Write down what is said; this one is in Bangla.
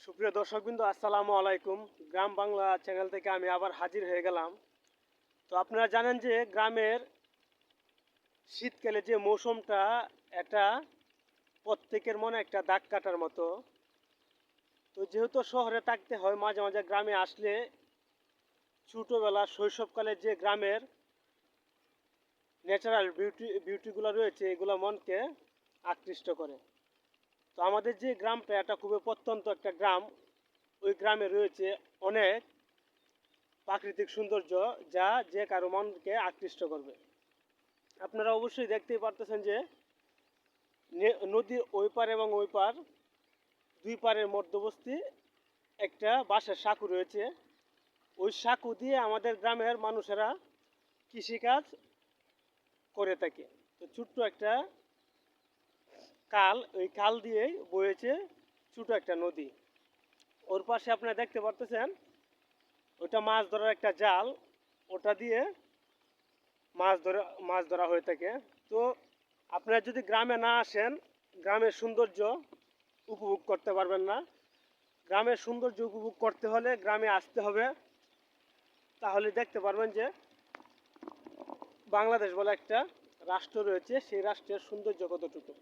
সুপ্রিয় দর্শকবৃন্দ, আসসালামু আলাইকুম। গ্রাম বাংলা চ্যানেল থেকে আমি আবার হাজির হয়ে গেলাম। তো আপনারা জানেন যে গ্রামের শীতকালে যে মৌসুমটা, এটা প্রত্যেকের মনে একটা দাগ কাটার মতো। তো যেহেতু শহরে থাকতে হয়, মাঝে মাঝে গ্রামে আসলে ছোটোবেলা শৈশবকালে যে গ্রামের ন্যাচারাল বিউটিগুলো রয়েছে, এগুলো মনকে আকৃষ্ট করে। তো আমাদের যে গ্রামটা, এটা খুবই প্রত্যন্ত একটা গ্রাম। ওই গ্রামে রয়েছে অনেক প্রাকৃতিক সৌন্দর্য, যা যে কারো মনকে আকৃষ্ট করবে। আপনারা অবশ্যই দেখতেই পারতেছেন যে নদীর ওই পার এবং ওই পার, দুই পারের মধ্যবর্তী একটা বাঁশের সাঁকো রয়েছে। ওই সাঁকো দিয়ে আমাদের গ্রামের মানুষেরা কৃষিকাজ করে থাকে। তো ছোট্ট একটা কাল, ওই কাল দিয়েই বয়েছে ছোটো একটা নদী। ওর পাশে আপনারা দেখতে পারতেছেন ওটা মাছ ধরার একটা জাল, ওটা দিয়ে মাছ ধরা হয়ে থাকে। তো আপনারা যদি গ্রামে না আসেন, গ্রামের সৌন্দর্য উপভোগ করতে পারবেন না। গ্রামের সৌন্দর্য উপভোগ করতে হলে গ্রামে আসতে হবে। তাহলে দেখতে পারবেন যে বাংলাদেশ বলে একটা রাষ্ট্র রয়েছে, সেই রাষ্ট্রের সৌন্দর্য কতটুকু।